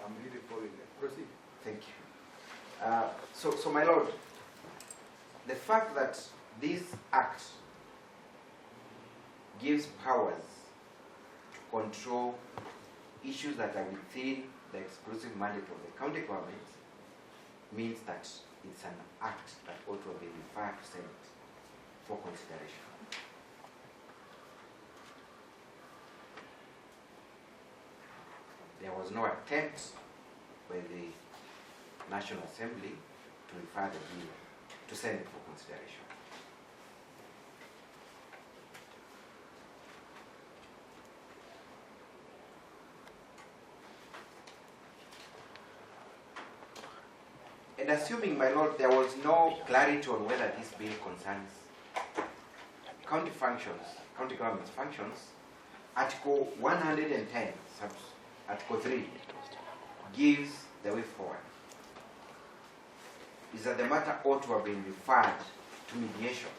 I'm really following it. Proceed. Thank you. So my Lord, the fact that this act gives powers to control issues that are within the exclusive mandate of the county government means that it's an act that ought to have been referred to Senate for consideration. There was no attempt by the National Assembly to refer the bill to Senate for consideration. And assuming, my Lord, there was no clarity on whether this bill concerns county functions, county government functions, Article 110, Article 3, gives the way forward. Is that the matter ought to have been referred to mediation,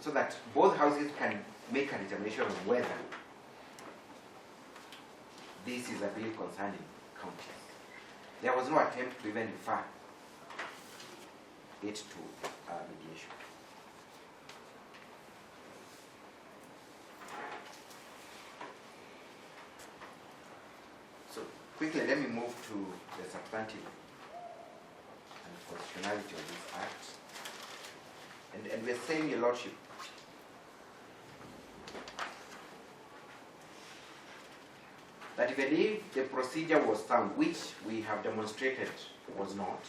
so that both houses can make a determination on whether this is a bill concerning counties. There was no attempt to even refer it to mediation. So quickly, let me move to the substantive and constitutionality of this act. And we're saying, Your Lordship, that even if the procedure was sound, which we have demonstrated was not,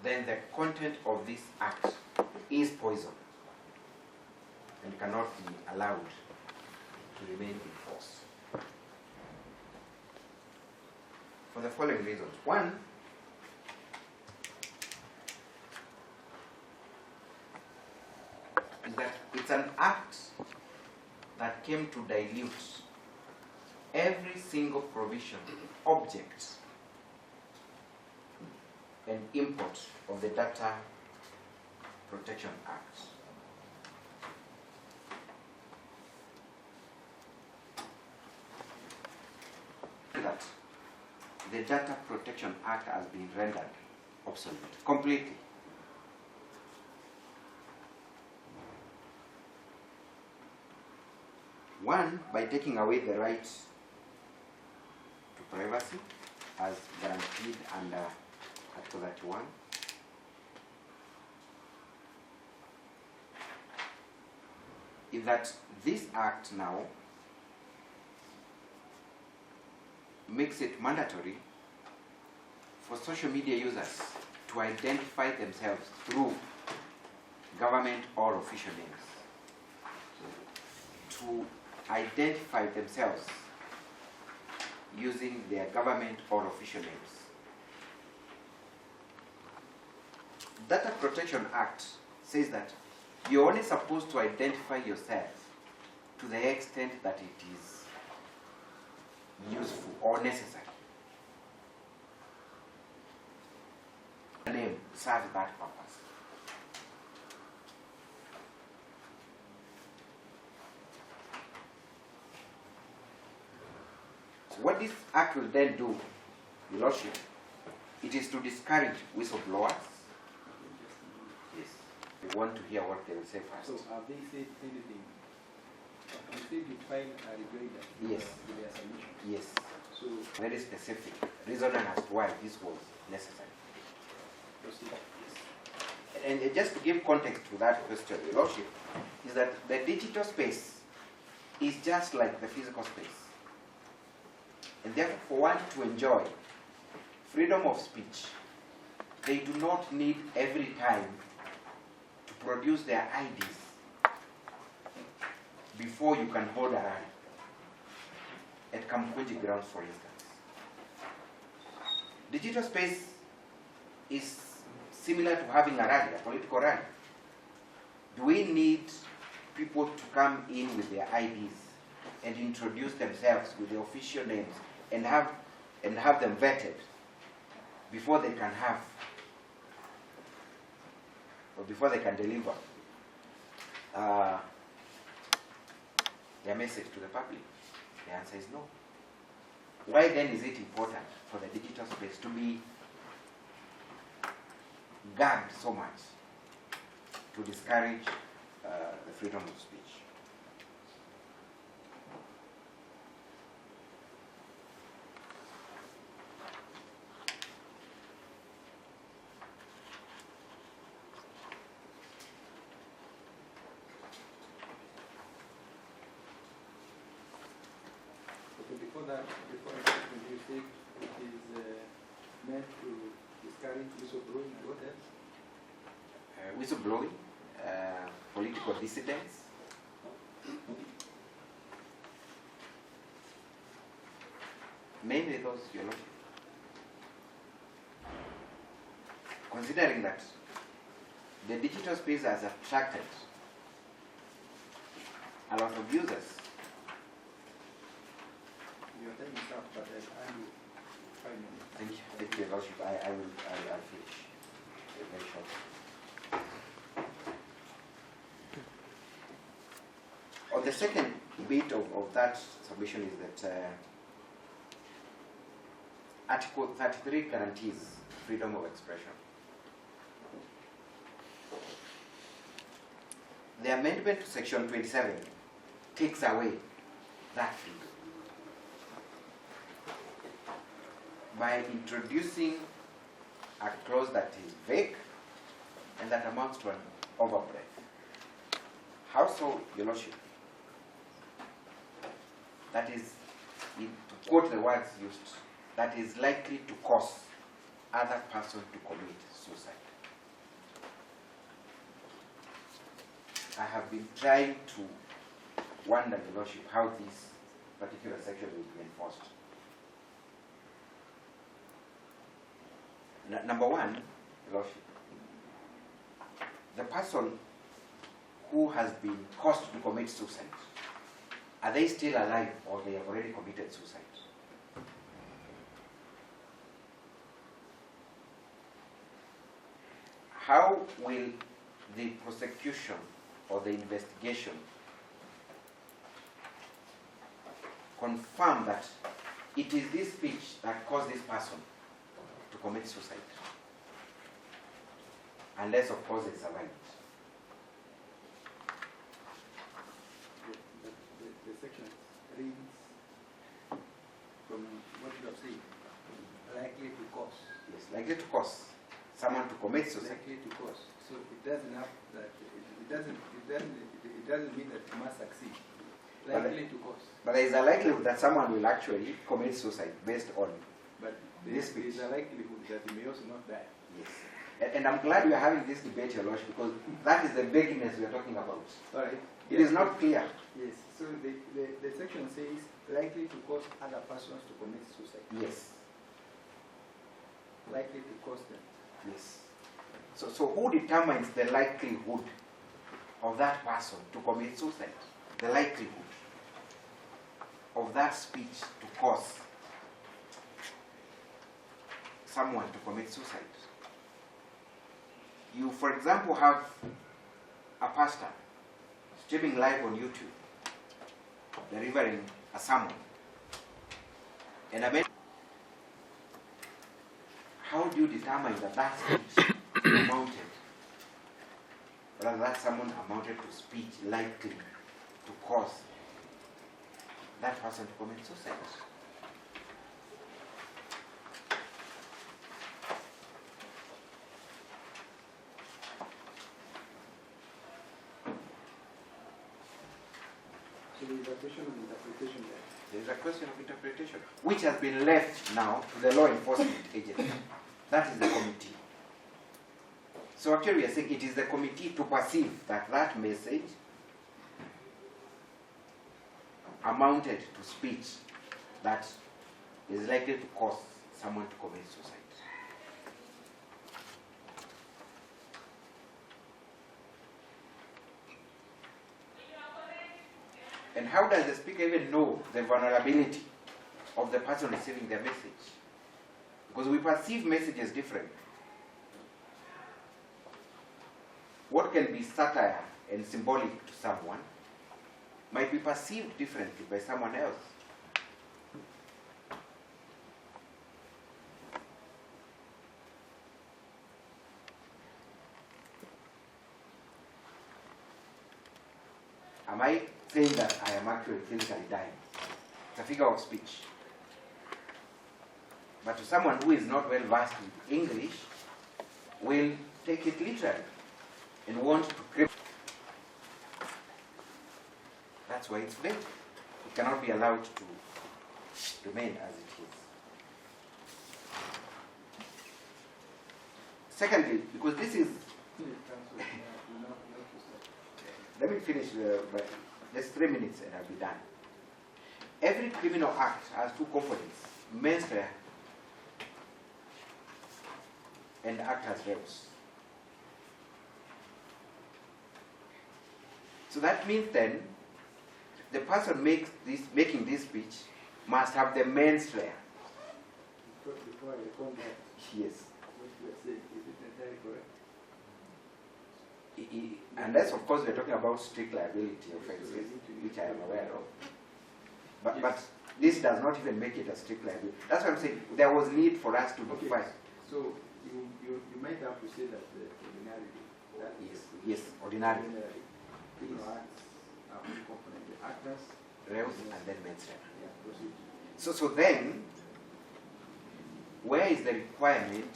then the content of this act is poison and cannot be allowed to remain in force. For the following reasons. One, is that it's an act that came to dilute every single provision, object, and import of the Data Protection Act. That the Data Protection Act has been rendered obsolete completely. One, by taking away the right to privacy as guaranteed under Article 31. Is that this act now makes it mandatory for social media users to identify themselves through government or official names. To identify themselves using their government or official names. Data Protection Act says that you're only supposed to identify yourself to the extent that it is useful or necessary. The name serves that purpose. So what this act will then do, Your Lordship, it is to discourage whistleblowers. Yes. We want to hear what they will say first. So have they said anything? Have they defined a regulator? Yes. In their submission? Yes. So Very specific reasoning as to why this was necessary. proceed. And just to give context to that question, Your Lordship, is that the digital space is just like the physical space. And therefore, for one to enjoy freedom of speech, they do not need every time to produce their IDs before you can hold a rally at Kamkunji grounds, for instance. Digital space is similar to having a rally, a political rally. Do we need people to come in with their IDs and introduce themselves with their official names and have them vetted before they can have, or before they can deliver their message to the public? The answer is no. Why then is it important for the digital space to be gagged so much to discourage the freedom of speech? Before you say it is meant to discourage whistleblowing and what else? Whistleblowing, political dissidents, mainly those, Your Lordship. Considering that the digital space has attracted a lot of users. Your time is up, but I will 5 minutes. Thank you, Your Lordship. I'll finish very shortly. The second bit of that submission is that Article 33 guarantees freedom of expression. The amendment to Section 27 takes away that freedom by introducing a clause that is vague and that amounts to an overbreadth. How so, Your Lordship? That is, to quote the words used, that is likely to cause other person to commit suicide. I have been trying to wonder, Your Lordship, how this particular section will be enforced. Number one, Your Lordship, the person who has been caused to commit suicide, are they still alive or they have already committed suicide? How will the prosecution or the investigation confirm that it is this speech that caused this person to commit suicide? Unless, of course, it's survived. The section reads from what you have said, likely to cause. Yes, likely to cause someone to commit suicide. Likely to cause. So it doesn't have that. It doesn't mean that it must succeed. Likely to cause. But there is a likelihood that someone will actually commit suicide based on this speech. There is a likelihood that he may also not die. Yes. And I'm glad we are having this debate, Your Lordship, because that is the vagueness we are talking about. All right. It is not clear. Yes. So the section says likely to cause other persons to commit suicide. Yes. Likely to cause them. Yes. So who determines the likelihood of that person to commit suicide? The likelihood of that speech to cause someone to commit suicide. You, for example, have a pastor streaming live on YouTube, delivering a sermon, and how do you determine that that speech amounted, or that someone amounted to speech likely to cause that person to commit suicide? So there is a question of interpretation there. There is a question of interpretation, which has been left now to the law enforcement agency. That is the committee. So actually we are saying it is the committee to perceive that that message amounted to speech that is likely to cause someone to commit suicide. And how does the speaker even know the vulnerability of the person receiving their message? Because we perceive messages differently. What can be satire and symbolic to someone might be perceived differently by someone else. Am I saying that I am actually physically dying? It's a figure of speech. But to someone who is not well versed in English, will take it literally and want to grip. That's why it's dead. It cannot be allowed to remain as it is. Secondly, because this is... Let me finish, but just 3 minutes and I'll be done. Every criminal act has two components, mens rea and actus reus. So that means then, the person making this speech must have the mens rea. Before I respond that, Yes. what you are saying, is it entirely correct? Unless, of course, we're talking about strict liability offenses, which I am aware of. But, Yes. but this does not even make it a strict liability. That's what I'm saying. There was need for us to notify. So you might have to say that the ordinarily, that Yes, yes, ordinary. criminal acts are one component, the actors, Reus and then mens rea. yeah, proceed. So then, where is the requirement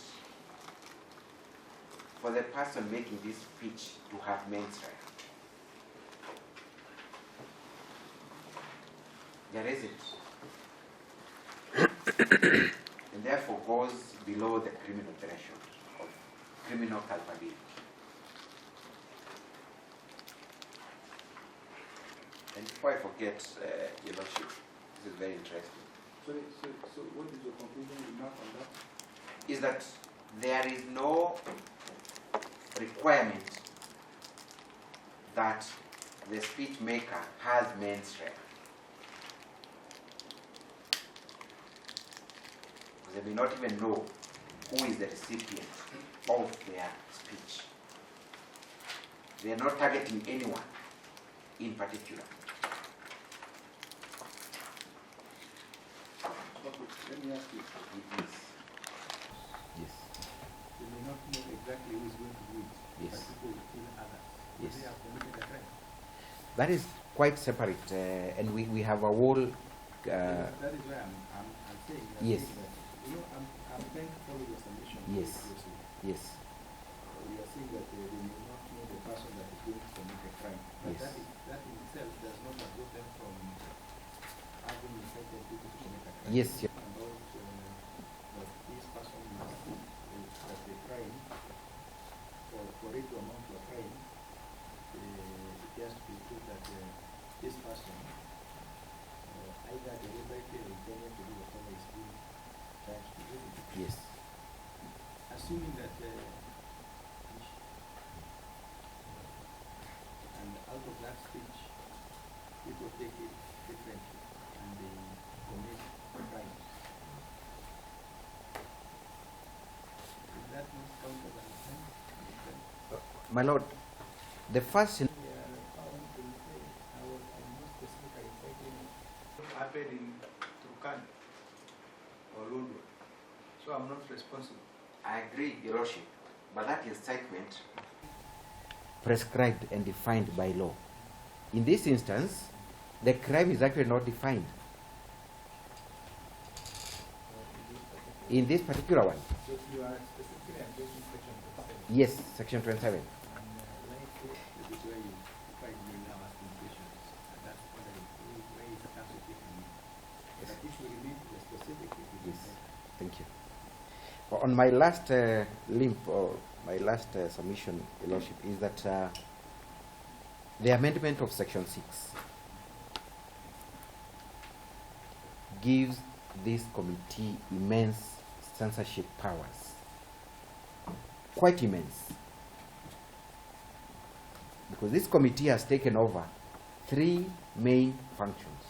for the person making this speech to have mens rea? There isn't. And therefore goes below the criminal threshold of criminal culpability. And before I forget, Your Lordship, this is very interesting, So what is your conclusion remark on that? is that there is no requirement that the speech maker has mens rea. They may not even know who is the recipient of their speech. They are not targeting anyone in particular. Okay, let me ask you. Yes. Yes. You may not know exactly who is going to do it, Yes. but people will kill others. Yes. They have committed a crime. That is quite separate, and we have a whole. That is why I'm saying that. Yes. You know, I'm trying to follow your submission. Yes. very closely. Yes. We are saying that they may not know the person that is going to commit a crime. But Yes. that in itself does not abort them from having incited people to commit a crime. Yes. Yeah. About that this person must that the crime, for it to amount to a crime, it has to be proved that this person either deliberately or intended to do whatever is being charged to do. Yes. Assuming that and out of that speech people take it differently and they commit crimes. Is that not count as an offense? My Lord, the first. Found to say I'm not specifically citing what happened in Turkana or London. So I'm not responsible. I agree, Your Lordship, but that incitement prescribed and defined by law. In this instance, the crime is actually not defined. In this particular one, So you are specifically addressing section 27. yes, section 27. And this is where you find me now asking questions. And that's what where is the council taking me. But if you remain to the specific, it will be Yes. better. Thank you. On my last limp or my last submission, Your Lordship, is that the amendment of section 6 gives this committee immense censorship powers, quite immense, because this committee has taken over 3 main functions.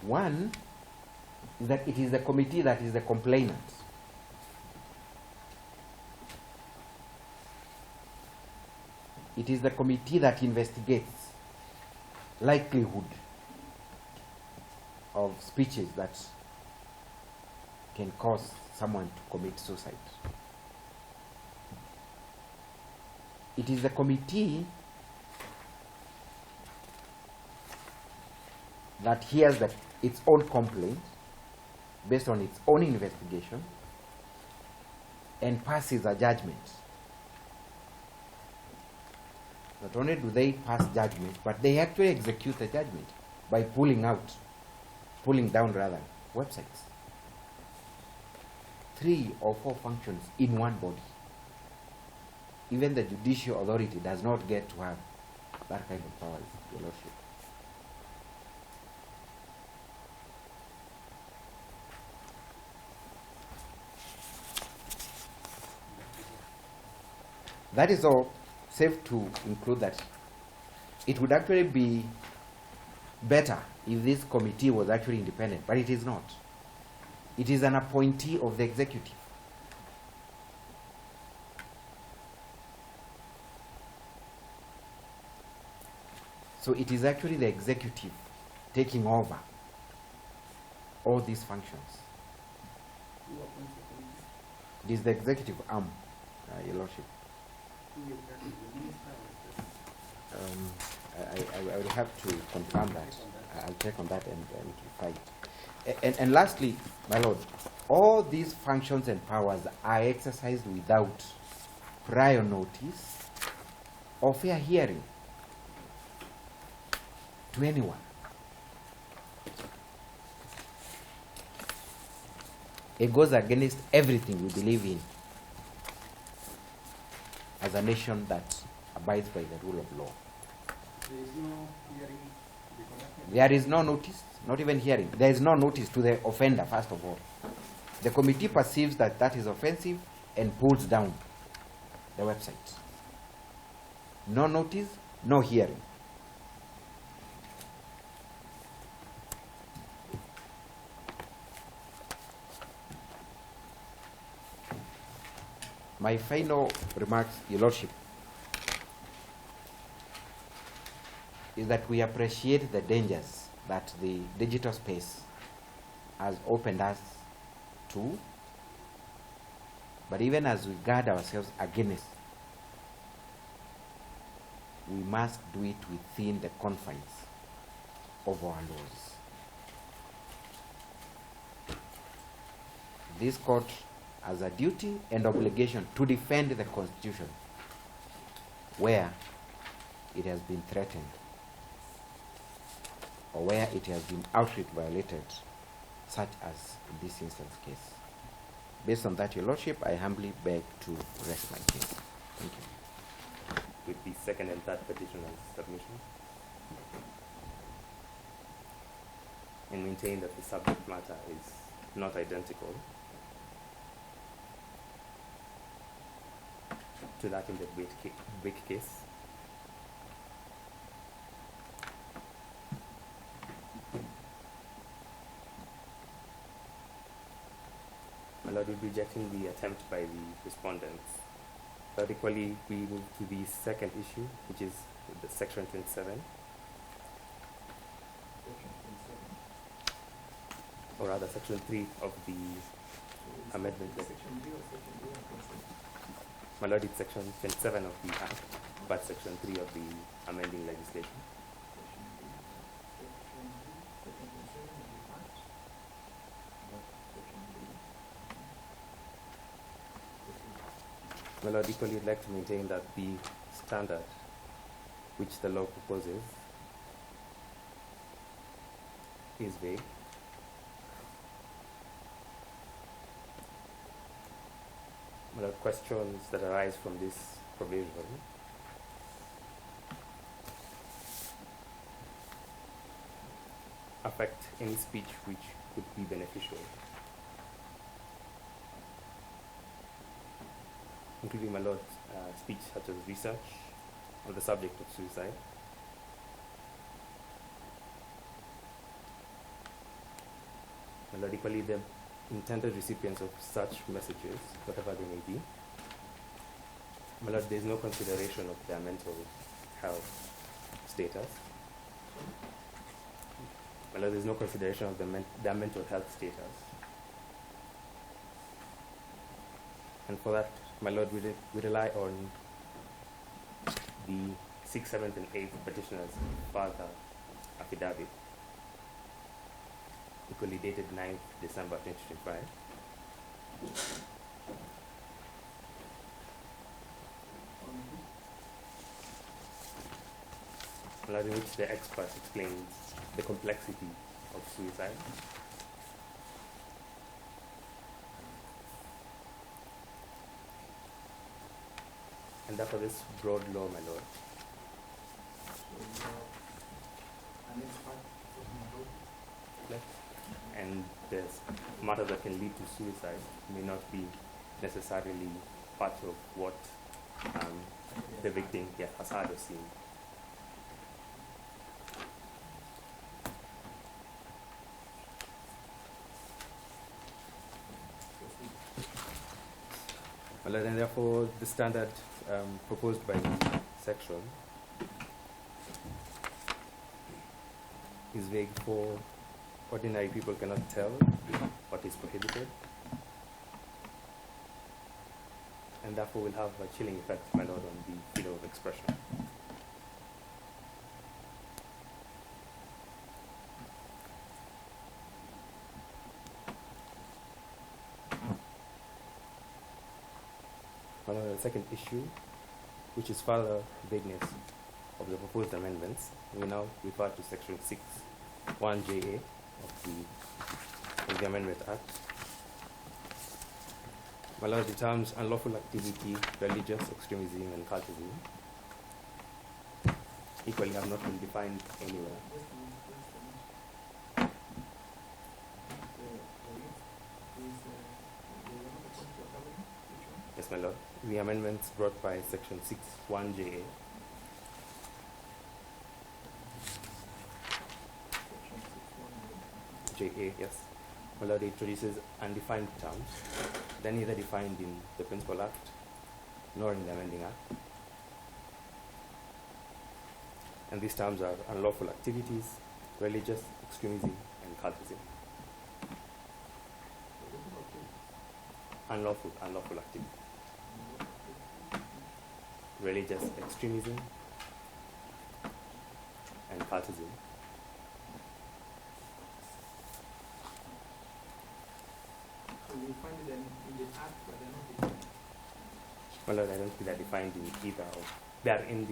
One is that it is the committee that is the complainant. It is the committee that investigates likelihood of speeches that can cause someone to commit suicide. It is the committee that hears its own complaint based on its own investigation and passes a judgment. Not only do they pass judgment, but they actually execute the judgment by pulling down websites. 3 or 4 functions in one body. Even the judicial authority does not get to have that kind of powers, Your Lordship. That is all. Safe to include that it would actually be better if this committee was actually independent, but it is not. It is an appointee of the executive. So it is actually the executive taking over all these functions. Who appoints the committee? It is the executive arm, Your Lordship. Who is that? The minister or the I will have to confirm that. I'll check on that and verify it. And lastly, my Lord, all these functions and powers are exercised without prior notice or fair hearing to anyone. It goes against everything we believe in as a nation that abides by the rule of law. There is no hearing to be conducted. There is no notice, not even hearing. There is no notice to the offender, first of all. The committee perceives that that is offensive and pulls down the website. No notice, no hearing. My final remarks, Your Lordship, is that we appreciate the dangers that the digital space has opened us to, but even as we guard ourselves against, we must do it within the confines of our laws. This court has a duty and obligation to defend the Constitution where it has been threatened or where it has been outright violated, such as in this instance case. Based on that, Your Lordship, I humbly beg to rest my case. Thank you. With the second and third petitioner's submission, and maintain that the subject matter is not identical to that in the Wick case. My Lord, we're rejecting the attempt by the respondents. But equally, we move to the second issue, which is the section 27, or rather section 3 of the amendment. My Lord, it's section 27 of the Act, but section 3 of the amending legislation. My Lord, equally would like to maintain that the standard which the law proposes is vague. My Lord, questions that arise from this provision affect any speech which could be beneficial, including, my Lord, speech such as research on the subject of suicide, my Lord, equally the intended recipients of such messages, whatever they may be, My lord, there is no consideration of their mental health status. My lord, there is no consideration of their mental health status. And for that, my lord, we rely on the 6th, 7th, and 8th petitioners' further affidavit, equally dated 9th December 2025. My lord, in which the expert explains the complexity of suicide. And therefore this broad law, my lord, An expert and there's matters that can lead to suicide may not be necessarily part of what the victim has had or seen. Well, and therefore the standard proposed by the section is vague, for ordinary people cannot tell what is prohibited, and therefore will have a chilling effect, my lord, on the freedom of expression. My lord, the second issue, which is further vagueness of the proposed amendments, we now refer to section 6(1)JA of the Amendment Act. My lord, the terms unlawful activity, religious extremism, and cultism equally have not been defined anywhere. Yes, my lord. The amendments brought by section 6(1)JA. JA, yes. My lord, it introduces undefined terms, they're neither defined in the Principal Act nor in the Amending Act. And these terms are unlawful activities, religious extremism, and cultism. Unlawful activity. Religious extremism and cultism. So you find them in the act, but they're not defined. Well, I don't think they're defined in either of. They are in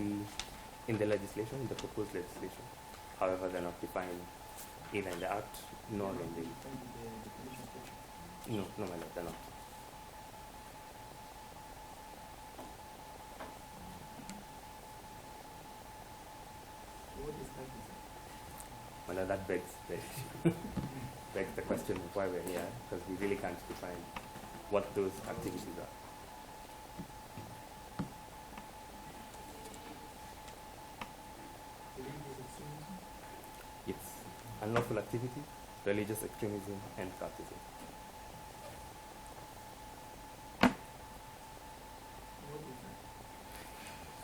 the legislation, in the proposed legislation. However, they're not defined either in the act nor in the. No, my lord, they're not. Well, that begs the question of why we're here, because we really can't define what those activities are. Yes, unlawful activity, religious extremism, and cultism. What is that?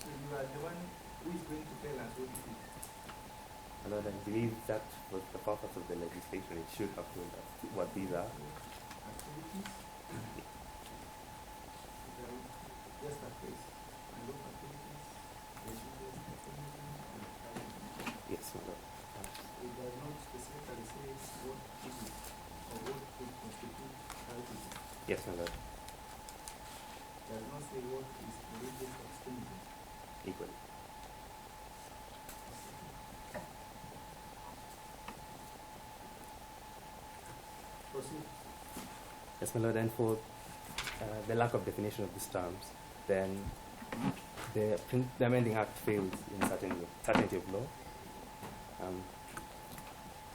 So you are the one who is going to tell us what it is. Lord, I believe that was the purpose of the legislation. It should have told us what these are. Activities? Just a phrase. Unlawful activities, religious extremism, and cultism. Yes, my Lord. It does not specifically say what it is or what could constitute cultism. Yes, my Lord. It does not say what is religious extremism. Equally. Proceed. Yes, my Lord. And for the lack of definition of these terms, then the Amending Act fails in certainty of law,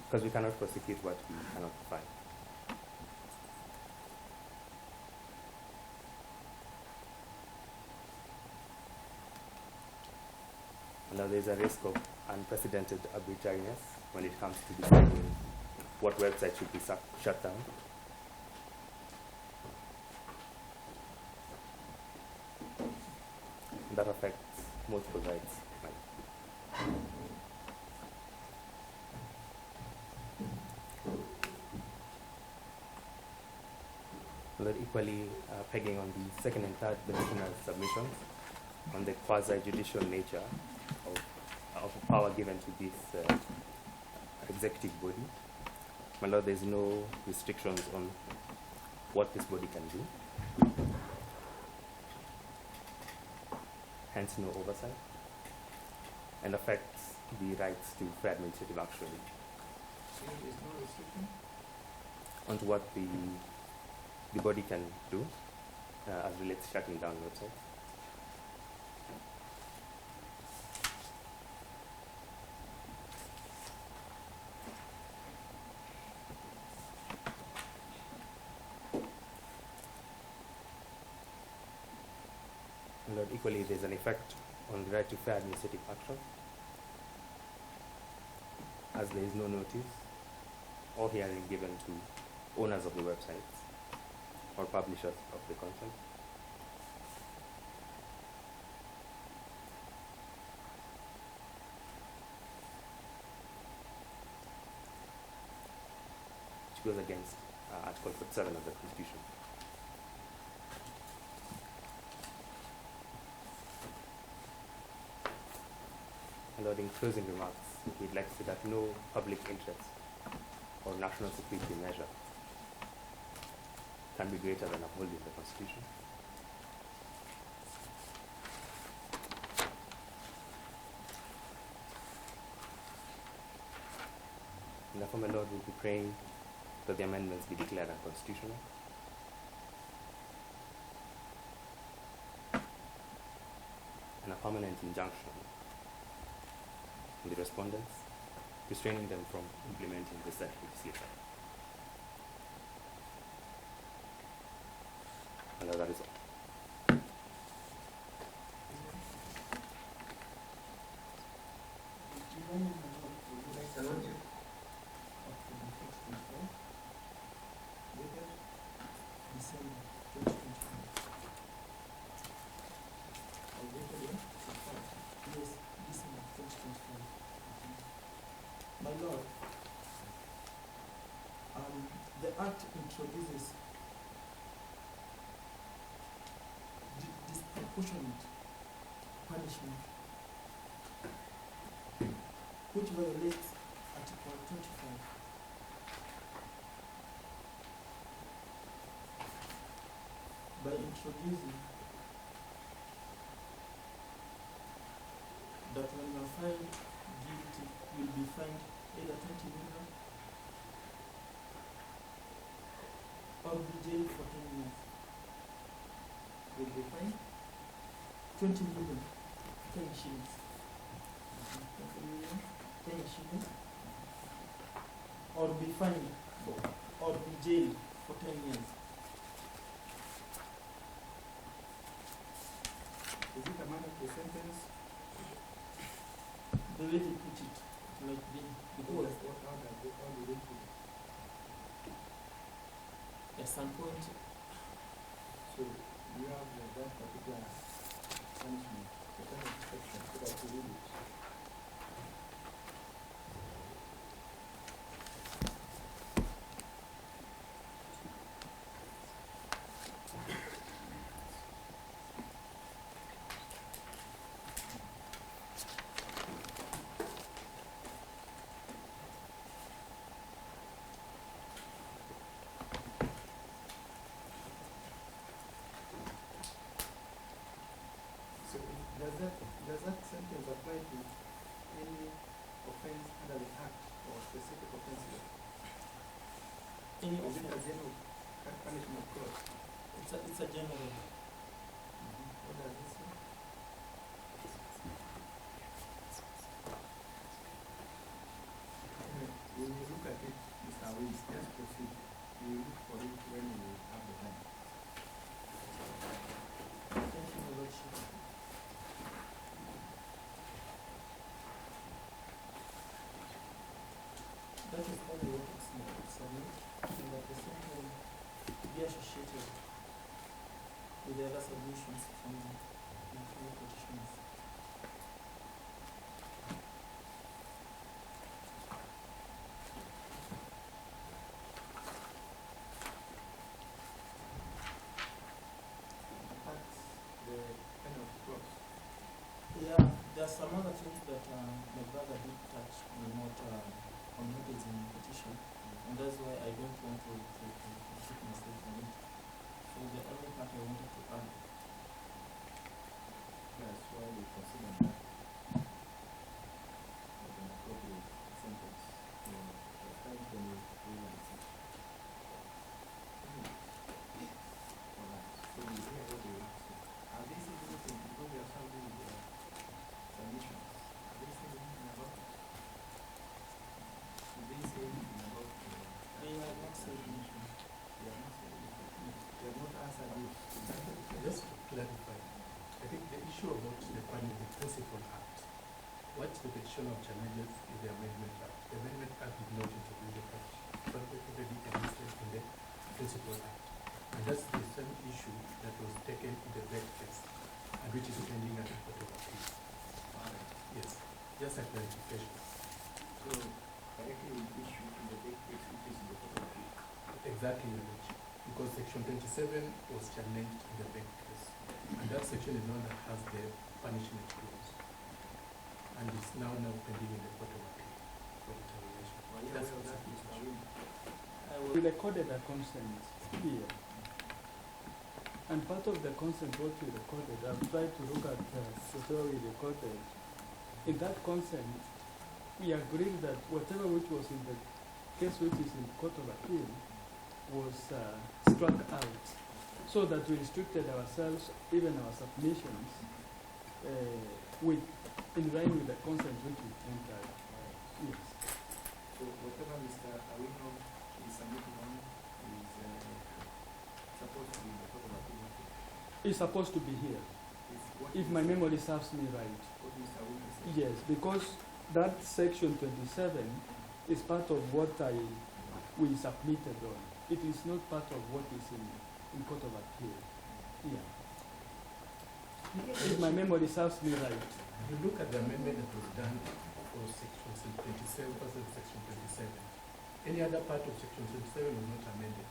because we cannot prosecute what we cannot define. Now there is a risk of unprecedented arbitrariness when it comes to deciding what website should be shut down. that affects multiple rights. Right? But equally pegging on the second and third petitioner's submissions on the quasi-judicial nature of power given to this executive body. My Lord, there's no restrictions on what this body can do, hence no oversight, and affects the rights to fair administrative action. So there's no restriction? Onto what the body can do as relates to shutting down websites. Lord, equally, there's an effect on the right to fair administrative action, as there is no notice or hearing given to owners of the websites or publishers of the content. Which goes against Article 47 of the Constitution. Lord, in closing remarks, we'd like to say that no public interest or national security measure can be greater than upholding the Constitution. And therefore, my Lord, we'll be praying that the amendments be declared unconstitutional. And a permanent injunction on the respondents, restraining them from implementing the said legislation. And that is all. My Lord, the Act introduces disproportionate punishment, which violates Article 25. By introducing that when you are found guilty, you will be fined either 20 million or be jailed for 10 years. Will be fined 20 million, 10 shillings. 20 million, 10 shillings, or be fined or be jailed for 10 years. Is it a mandatory sentence? The way they put it might be because How do they put it? at some point So you have that particular punishment, the kind of section, so that you read it. So does that sentence apply to any offense under the Act or specific offenses? any Is it a offense, general punishment clause? it's a general. What does it say? Anyway, we will look at it, Mr. Willis, just proceed. We will look for it when we have the time. Thank you, Your Lordship. That is all the work it's submit, and at the same time be associated with the other submissions from the fellow petitioners. Yeah, there are some other things that my brother did touch on what is in petition, and that's why I don't want to put myself on it. So the only part I wanted to add. That's why we consider that as an appropriate sentence for the time when we realize it. Alright, so we hear what they want to say. Are they saying anything? Because they are something with their submissions. Are they saying anything about it? Did they say anything about They have not said submission? They have not said anything. They have not answered you. Just to clarify, I think the issue about the principal act, what the petitioner challenges is the Amendment Act. The Amendment Act did not introduce the petition, but it already existed in the principal act. And that's the same issue that was taken in the Beck case, and which is pending at the Court of Appeal. Yes, just a clarification. So, directly we issue to the big case which is in the Court of Appeal. Exactly, Your Lordship. Because Section 27 was challenged in the Beck case. And that section is the one that has the punishment clause. And it's now pending in the Court of Appeal for determination. Well, yeah, That's well, what's that happening. is true. We recorded a consent here. And part of the consent what we recorded, I've tried to look at whatever we recorded. In that consent, we agreed that whatever which was in the case which is in the Court of Appeal was struck out, so that we restricted ourselves, even our submissions, with in line with the consent which we entered. Yes. So whatever Mr. Awino is submitting on is supposed to be in the Court of Appeal. It's supposed to be here, Is what if my memory serves me right. What Mr. Awino said. Yes, because that section 27 is part of what we submitted on. It is not part of what is in Court of Appeal. Yeah. If my memory serves me right. If you look at the amendment that was done for Section 27, Section 27, any other part of Section 27 was not amended.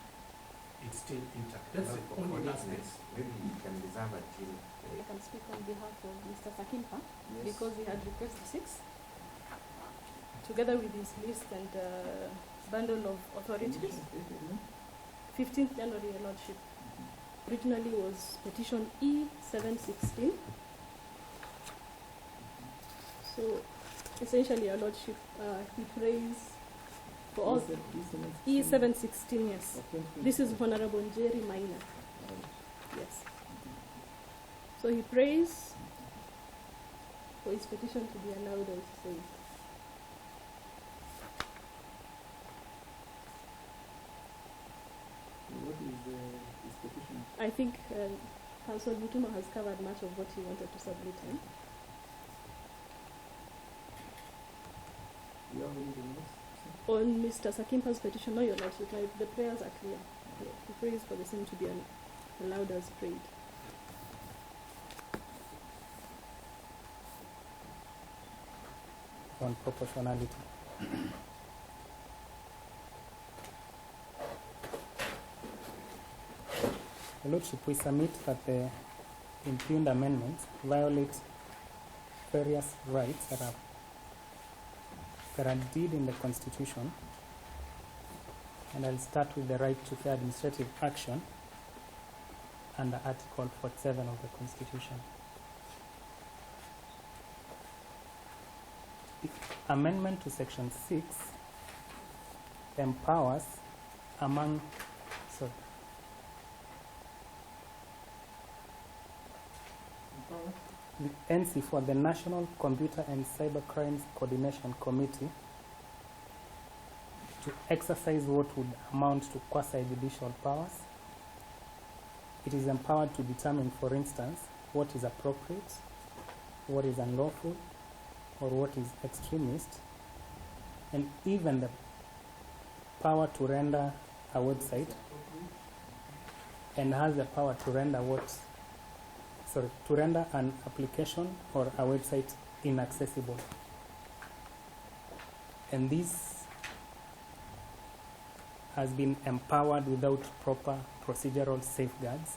It's still intact. That's the only aspect. Maybe you can reserve until I can speak on behalf of Mr. Sakimpa Yes. because he had requested 6, together with his list and bundle of authorities. 15th January, Your Lordship. Originally was petition E716. So essentially, Your Lordship, he prays for all E716, yes. This is Honorable Jerry Minor. Yes. So he prays for his petition to be allowed, as he says. What is his petition? I think Council Butuma has covered much of what he wanted to submit. Do you have anything else? On Mr. Sakimpa's petition, no, Your Lordship, the prayers are clear. He prays for the same to be allowed as prayed. On proportionality. Your Lordship, we submit that the impugned amendments violate various rights that are deed in the Constitution. And I'll start with the right to fair administrative action under Article 47 of the Constitution. The amendment to Section 6 empowers the NC for the National Computer and Cyber Crimes Coordination Committee to exercise what would amount to quasi-judicial powers. It is empowered to determine, for instance, what is appropriate, what is unlawful, or what is extremist, and even the power to render a website, and has the power to render to render an application or a website inaccessible. And this has been empowered without proper procedural safeguards,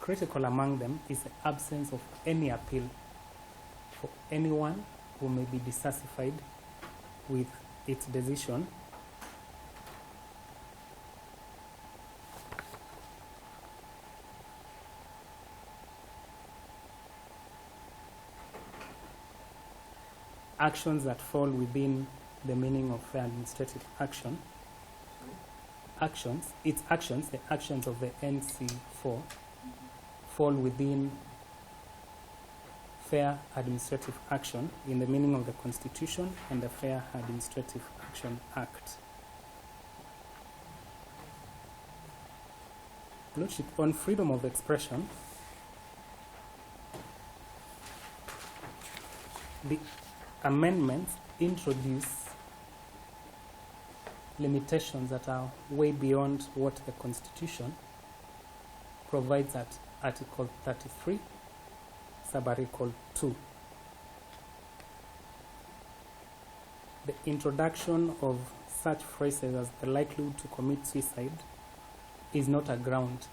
critical among them is the absence of any appeal for anyone who may be dissatisfied with its decision actions that fall within the meaning of fair administrative action. The actions of the NC4 fall within fair administrative action in the meaning of the Constitution and the Fair Administrative Action Act. Lordship, on freedom of expression, the amendments introduce limitations that are way beyond what the Constitution provides at Article 33, Subarticle 2. The introduction of such phrases as the likelihood to commit suicide is not a ground.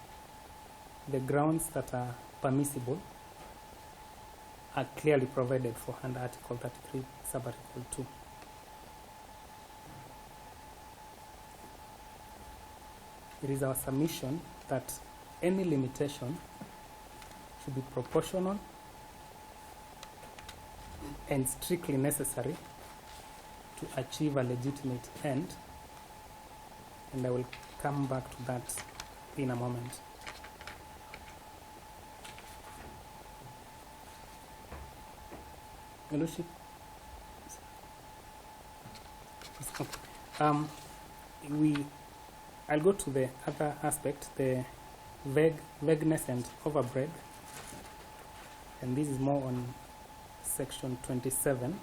The grounds that are permissible are clearly provided for under Article 33, Subarticle 2. It is our submission that any limitation should be proportional and strictly necessary to achieve a legitimate end, and I will come back to that in a moment. Your Lordship, I'll go to the other aspect, the vagueness and overbreadth, and this is more on section 27.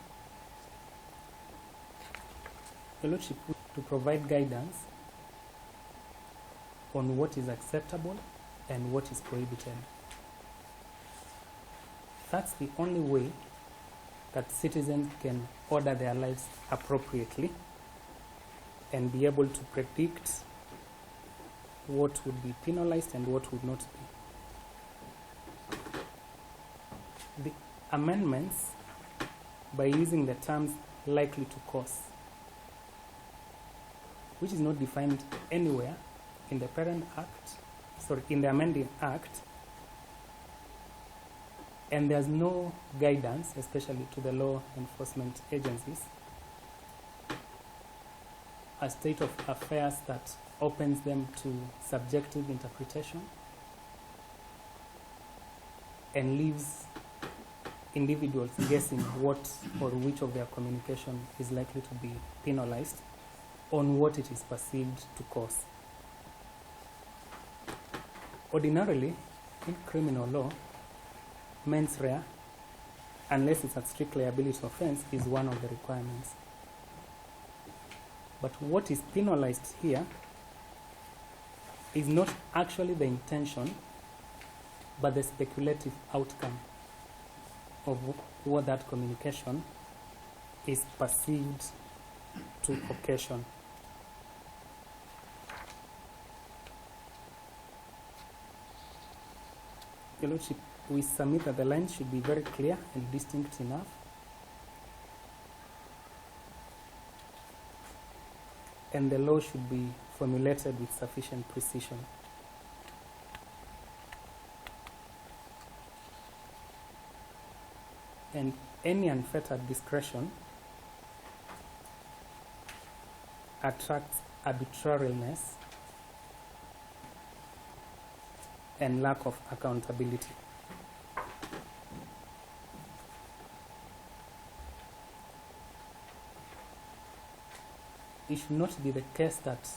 Your Lordship, to provide guidance on what is acceptable and what is prohibited. That's the only way that citizens can order their lives appropriately and be able to predict what would be penalized and what would not be. The amendments, by using the terms likely to cause, which is not defined anywhere in the in the amending act, and there's no guidance, especially to the law enforcement agencies, a state of affairs that opens them to subjective interpretation and leaves individuals guessing what or which of their communication is likely to be penalized on what it is perceived to cause. Ordinarily, in criminal law, mens rea, unless it's a strict liability offense, is one of the requirements. But what is penalized here is not actually the intention, but the speculative outcome of what that communication is perceived to occasion. Your Lordship, we submit that the lines should be very clear and distinct enough and the law should be formulated with sufficient precision. And any unfettered discretion attracts arbitrariness and lack of accountability. It should not be the case that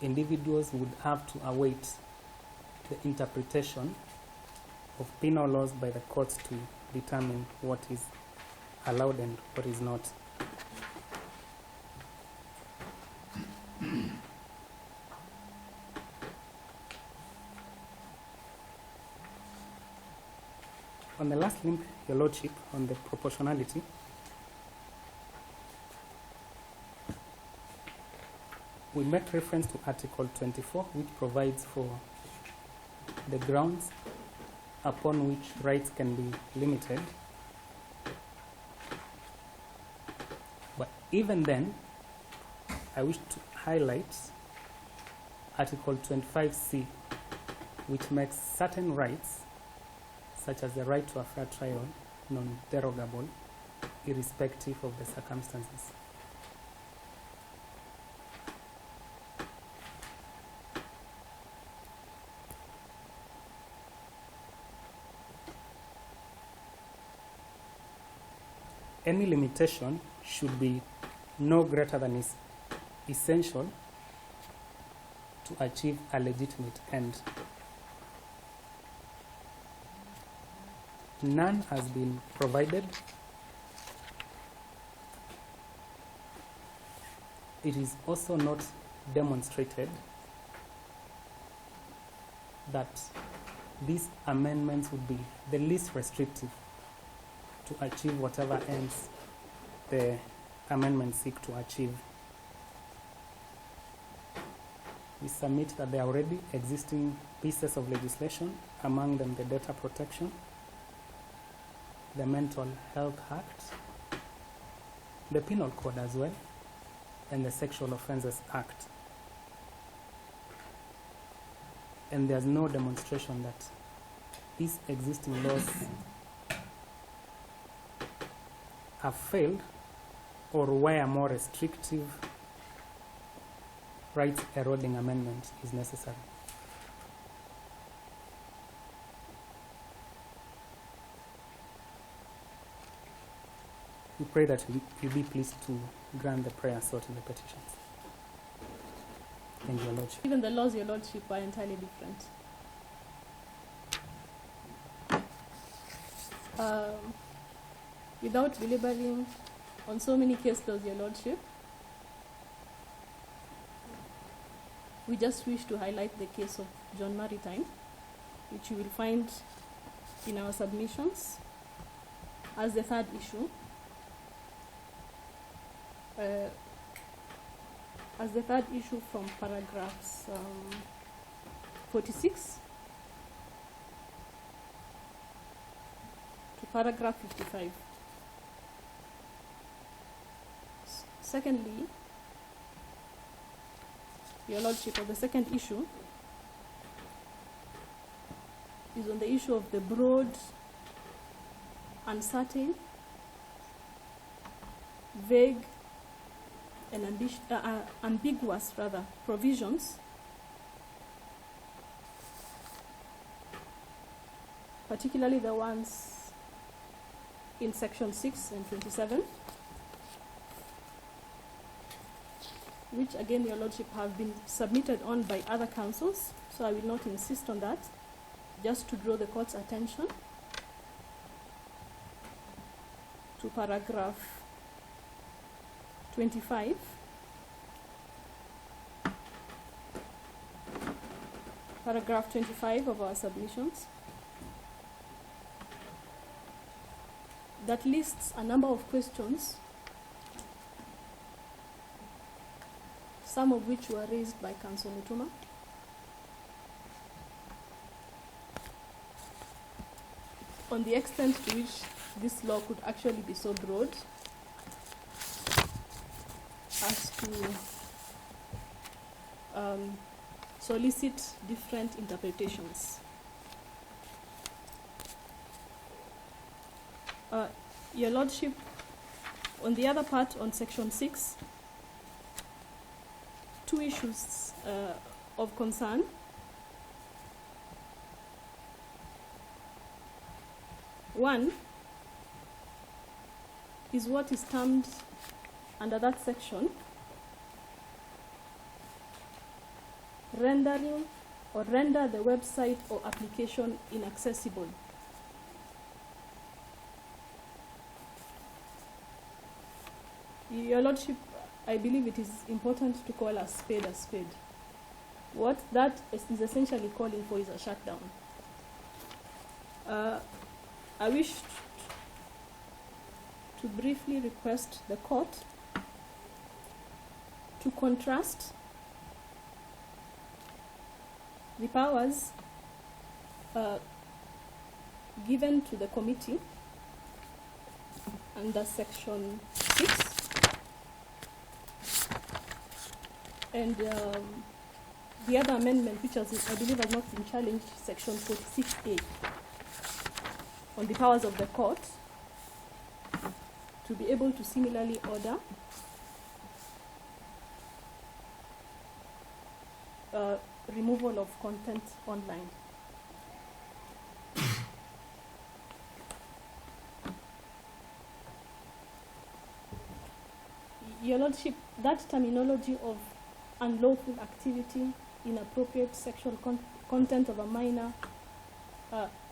individuals would have to await the interpretation of penal laws by the courts to determine what is allowed and what is not. On the last limb, Your Lordship, on the proportionality, we make reference to Article 24, which provides for the grounds upon which rights can be limited. But even then, I wish to highlight Article 25C, which makes certain rights, such as the right to a fair trial, non-derogable, irrespective of the circumstances. Any limitation should be no greater than is essential to achieve a legitimate end. None has been provided. It is also not demonstrated that these amendments would be the least restrictive to achieve whatever ends the amendments seek to achieve. We submit that there are already existing pieces of legislation, among them the Data Protection, the Mental Health Act, the Penal Code as well, and the Sexual Offences Act. And there's no demonstration that these existing laws have failed or where a more restrictive rights eroding amendment is necessary. We pray that you be pleased to grant the prayer sought in the petitions. Thank you, Your Lordship. Even the laws, Your Lordship, are entirely different. Without belaboring on so many case laws, Your Lordship, we just wish to highlight the case of John Maritime, which you will find in our submissions as the third issue. As the third issue from paragraphs 46 to paragraph 55. Secondly, Your Lordship, of the second issue is on the issue of the broad, uncertain, vague, and ambiguous provisions, particularly the ones in section 6 and 27, which again, Your Lordship, have been submitted on by other councils, so I will not insist on that, just to draw the court's attention to paragraph 25, paragraph 25 of our submissions, that lists a number of questions, some of which were raised by Council Mutuma, on the extent to which this law could actually be so broad as to solicit different interpretations. Your Lordship, on the other part, on section 6, two issues of concern. One is what is termed under that section rendering or render the website or application inaccessible. Your Lordship, I believe it is important to call a spade a spade. What that is essentially calling for is a shutdown. I wish to briefly request the court to contrast the powers given to the committee under section 6, and the other amendment, which I believe has not been challenged, section 46A, on the powers of the court to be able to similarly order removal of content online. Your Lordship, that terminology of unlawful activity, inappropriate sexual content of a minor,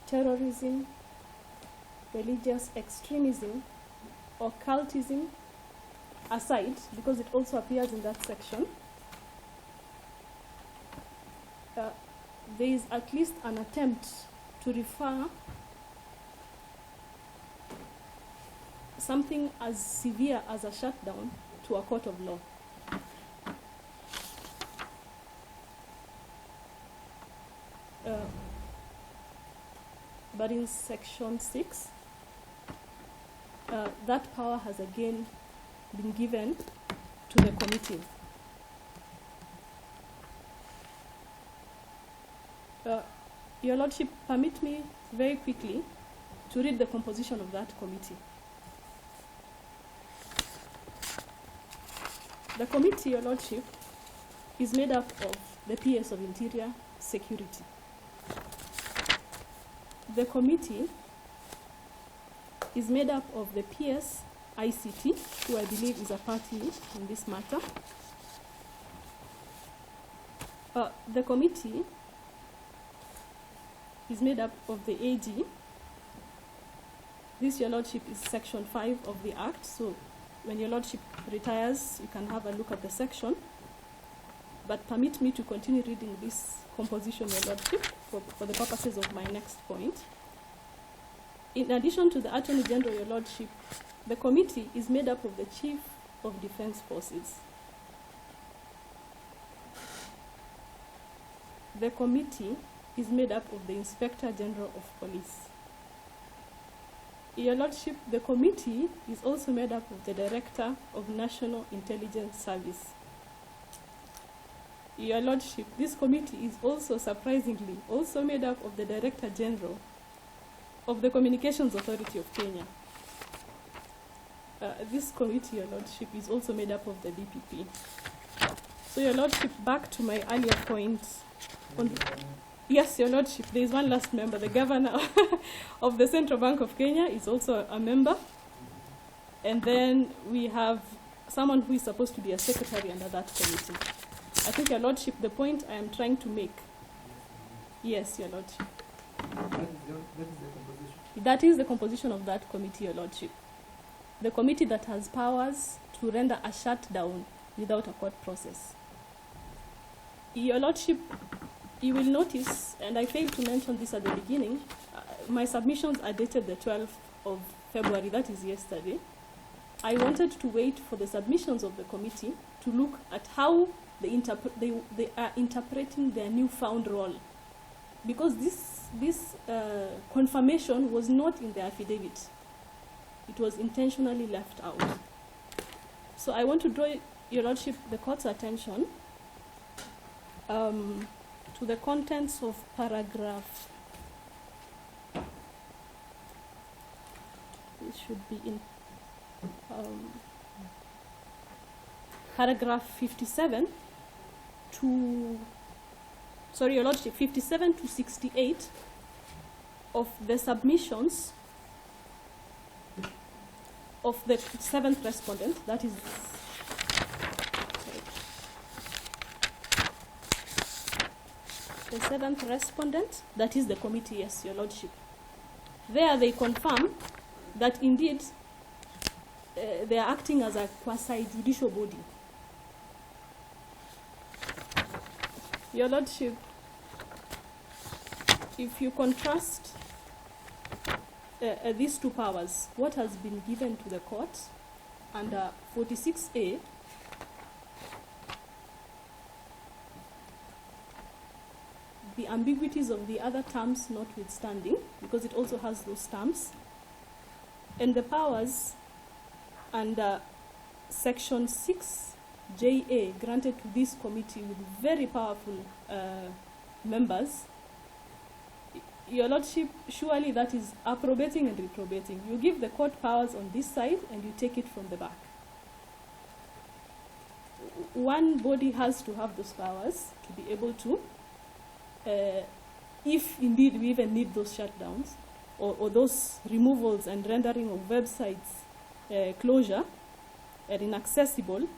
terrorism, religious extremism, or cultism aside, because it also appears in that section, there is at least an attempt to refer something as severe as a shutdown to a court of law. But in section 6, that power has again been given to the committee. Your Lordship, permit me very quickly to read the composition of that committee. The committee, Your Lordship, is made up of the PS of Interior Security. The committee is made up of the PS ICT, who I believe is a party in this matter. The committee is made up of the AG. This, Your Lordship, is section 5 of the Act, so when Your Lordship retires, you can have a look at the section. But permit me to continue reading this composition, Your Lordship, for the purposes of my next point. In addition to the Attorney General, Your Lordship, the committee is made up of the Chief of Defense Forces. The committee is made up of the Inspector General of Police. Your Lordship, the committee is also made up of the Director of National Intelligence Service. Your Lordship, this committee is also, surprisingly, also made up of the Director General of the Communications Authority of Kenya. This committee, Your Lordship, is also made up of the DPP. So, Your Lordship, back to my earlier point. Yes, Your Lordship, there is one last member. The Governor of the Central Bank of Kenya is also a member. And then we have someone who is supposed to be a secretary under that committee. I think, Your Lordship, the point I am trying to make. Yes, Your Lordship. That is the composition of that committee, Your Lordship. The committee that has powers to render a shutdown without a court process. Your Lordship, you will notice, and I failed to mention this at the beginning, my submissions are dated the 12th of February, that is yesterday. I wanted to wait for the submissions of the committee to look at how they are interpreting their newfound role. Because this confirmation was not in the affidavit. It was intentionally left out. So I want to draw, Your Lordship, the court's attention to the contents of paragraph. This should be in paragraph 57 to, sorry, Your Lordship, 57 to 68 of the submissions of the 7th respondent, that is, the 7th respondent, that is the committee, yes, Your Lordship. There they confirm that indeed they are acting as a quasi-judicial body. Your Lordship, if you contrast these two powers, what has been given to the court under 46A, the ambiguities of the other terms notwithstanding, because it also has those terms, and the powers under Section 6JA granted to this committee with very powerful members, Your Lordship, surely that is approbating and reprobating. You give the court powers on this side and you take it from the back. One body has to have those powers to be able to, if indeed we even need those shutdowns or those removals and rendering of websites closure and inaccessible,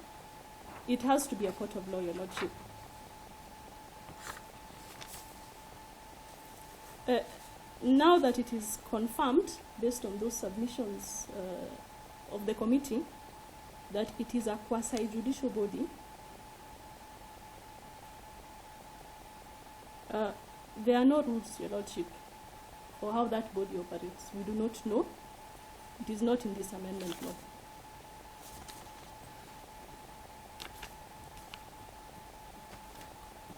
it has to be a court of law, Your Lordship. Now that it is confirmed, based on those submissions of the committee, that it is a quasi-judicial body, there are no rules, Your Lordship, for how that body operates. We do not know. It is not in this amendment law.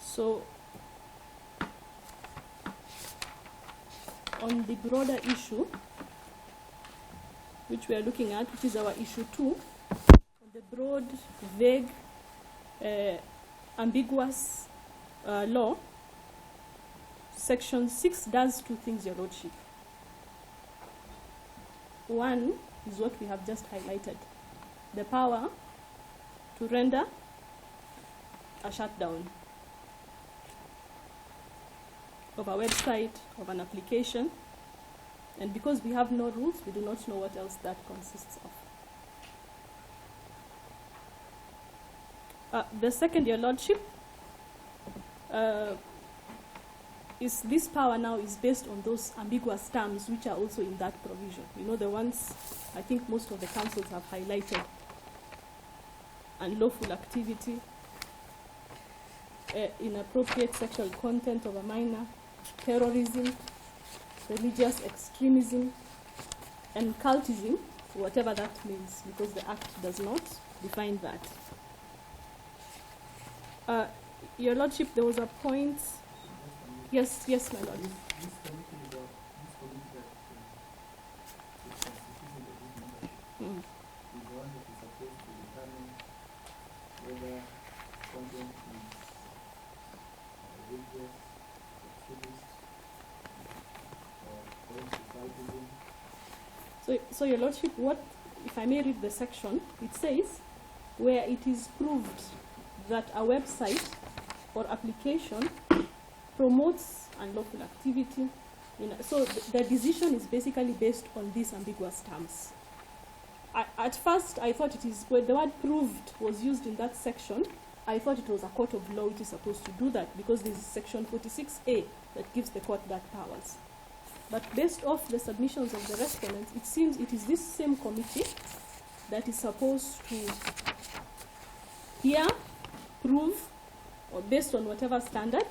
So, on the broader issue, which we are looking at, which is our issue 2, on the broad, vague, ambiguous law, Section 6 does two things, Your Lordship. One is what we have just highlighted, the power to render a shutdown of a website, of an application, and because we have no rules, we do not know what else that consists of. The second, Your Lordship, is this power now is based on those ambiguous terms which are also in that provision. You know, the ones I think most of the councils have highlighted: unlawful activity, inappropriate sexual content of a minor, terrorism, religious extremism, and cultism, whatever that means, because the Act does not define that. Your Lordship, there was a point. Yes, yes, my Lord. This committee that is constituting the group membership is the one that is supposed to determine whether content is religious, extremist, or societism. So, Your Lordship, what, if I may read the section, it says, where it is proved that a website or application promotes unlawful activity. So the decision is basically based on these ambiguous terms. At first, I thought it is, when the word proved was used in that section, I thought it was a court of law which is supposed to do that, because there is Section 46A that gives the court that powers. But based off the submissions of the respondents, it seems it is this same committee that is supposed to hear, prove, or based on whatever standard,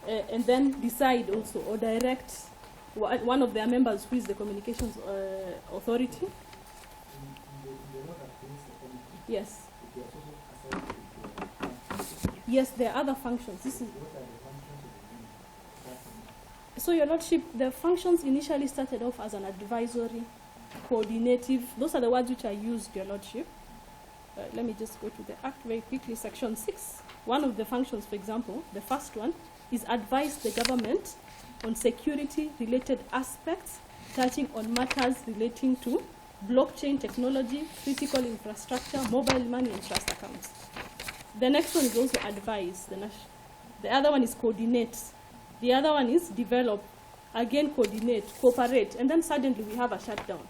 and then decide also or direct one of their members, who is the communications authority. In the law that creates the committee, Yes. it is also assigned to Yes, there are other functions. This is what are the functions of the committee? so, Your Lordship, the functions initially started off as an advisory, coordinative. Those are the words which are used, Your Lordship. Let me just go to the Act very quickly. Section 6. One of the functions, for example, the first one, is advise the government on security-related aspects touching on matters relating to blockchain technology, critical infrastructure, mobile money, and trust accounts. The next one is also advise. The other one is coordinate. The other one is develop. Again, coordinate, cooperate, and then suddenly we have a shutdown.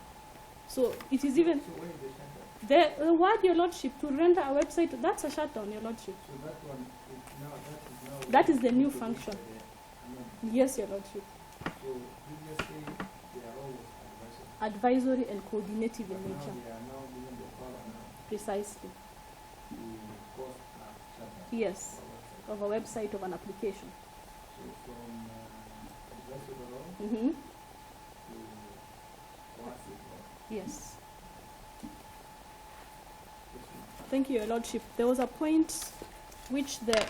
So it is even... So where is the shutdown? The word, Your Lordship, to render a website, that's a shutdown, Your Lordship. So that one is now, That is the new introduced function. by the amendment. Yes, Your Lordship. So previously they are always advisory. Advisory and coordinative But in now nature. they are now given the power now Precisely. to cause a shutdown. Yes, of a website. of a website, of an application. So from advisory law Mm-hmm. to coercive law. Yes. Thank you, Your Lordship. There was a point which the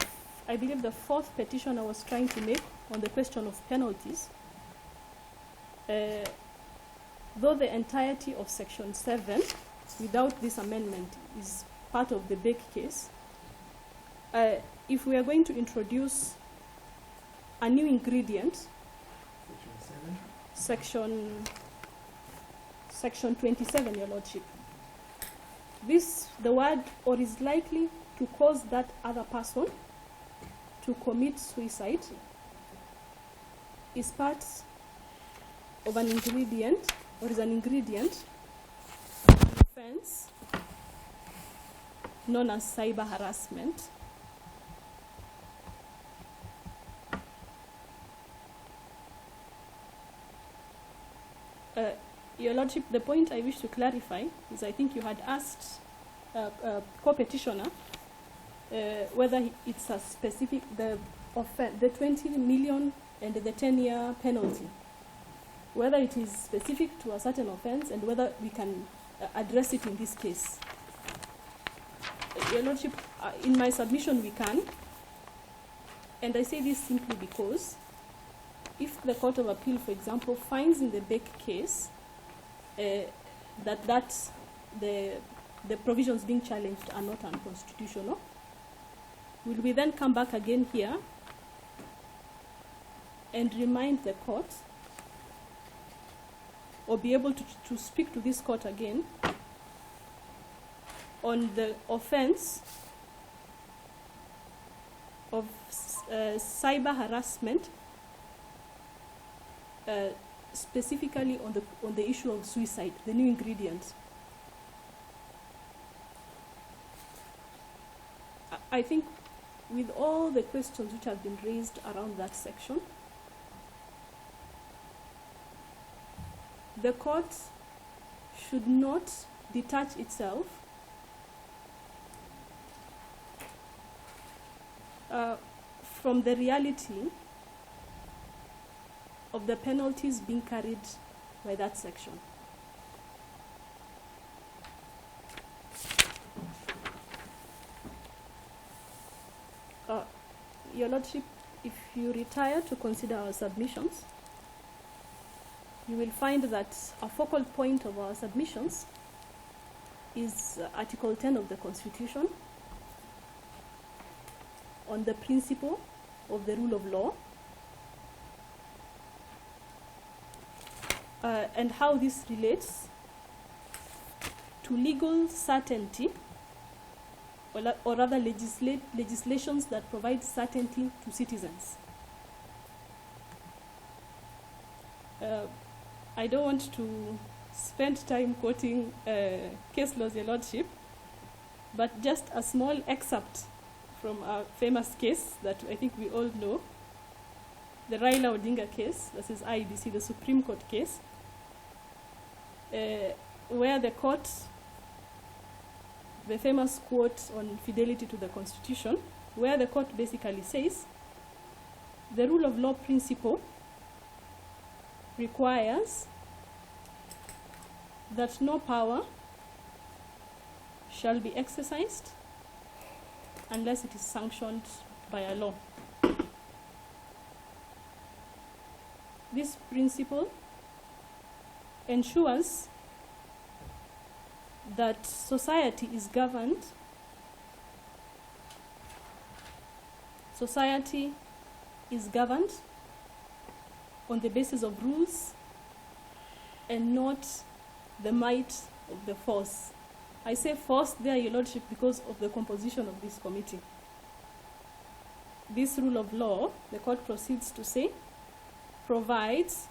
I believe the fourth petitioner was trying to make on the question of penalties, though the entirety of Section 7, without this amendment, is part of the Beck case, if we are going to introduce a new ingredient, Section 27, Your Lordship, the word "or is likely to cause that other person to commit suicide" is part of an ingredient, or is an ingredient of an offense known as cyber harassment. Your Lordship, the point I wish to clarify is I think you had asked co-petitioner whether it's a specific, the 20 million and the 10-year penalty, whether it is specific to a certain offense and whether we can address it in this case. Your Lordship, in my submission we can, and I say this simply because if the Court of Appeal, for example, finds in the Beck case that the provisions being challenged are not unconstitutional, will we then come back again here and remind the court, or be able to speak to this court again on the offense of cyber harassment, specifically on the issue of suicide, the new ingredient? I think with all the questions which have been raised around that section, the court should not detach itself from the reality of the penalties being carried by that section. Your Lordship, if you retire to consider our submissions, you will find that a focal point of our submissions is Article 10 of the Constitution on the principle of the rule of law, and how this relates to legal certainty, or rather legislations that provide certainty to citizens. I don't want to spend time quoting case laws, Your Lordship, but just a small excerpt from a famous case that I think we all know, the Raila Odinga case, this is IEBC, the Supreme Court case, where the court, the famous quote on fidelity to the Constitution, where the court basically says the rule of law principle requires that no power shall be exercised unless it is sanctioned by a law. This principle ensures that society is governed on the basis of rules and not the might of the force. I say force there, Your Lordship, because of the composition of this committee. This rule of law, the court proceeds to say, provides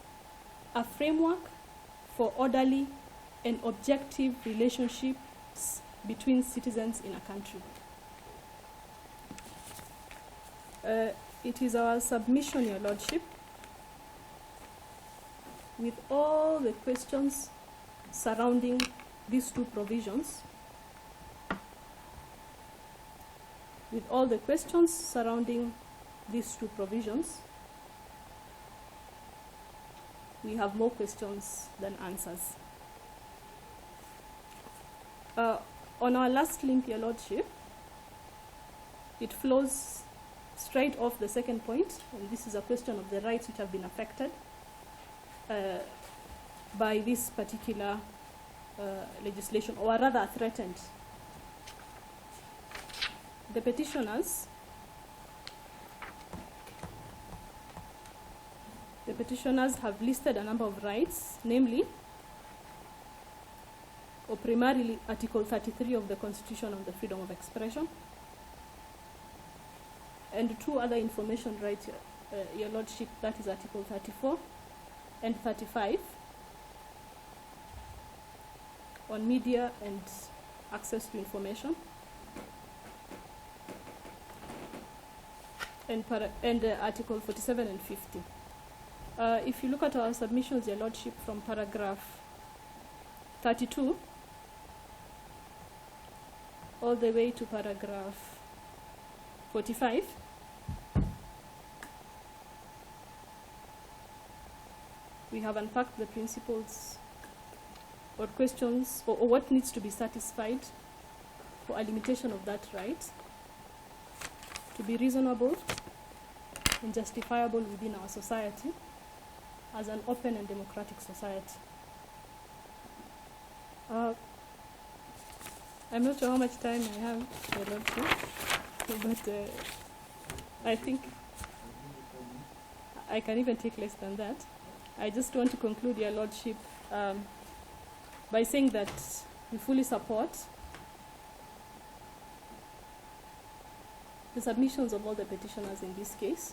a framework for orderly and objective relationships between citizens in a country. It is our submission, Your Lordship, with all the questions surrounding these two provisions, we have more questions than answers. On our last link, Your Lordship, it flows straight off the second point, and this is a question of the rights which have been affected by this particular legislation, or rather threatened. The petitioners have listed a number of rights, namely, or primarily Article 33 of the Constitution on the Freedom of Expression, and two other information rights, Your Lordship, that is Article 34 and 35 on media and access to information, and Article 47 and 50. If you look at our submissions, Your Lordship, from paragraph 32 all the way to paragraph 45, we have unpacked the principles or questions or what needs to be satisfied for a limitation of that right to be reasonable and justifiable within our society as an open and democratic society. I'm not sure how much time I have, Your Lordship, but I think I can even take less than that. I just want to conclude, Your Lordship, by saying that we fully support the submissions of all the petitioners in this case.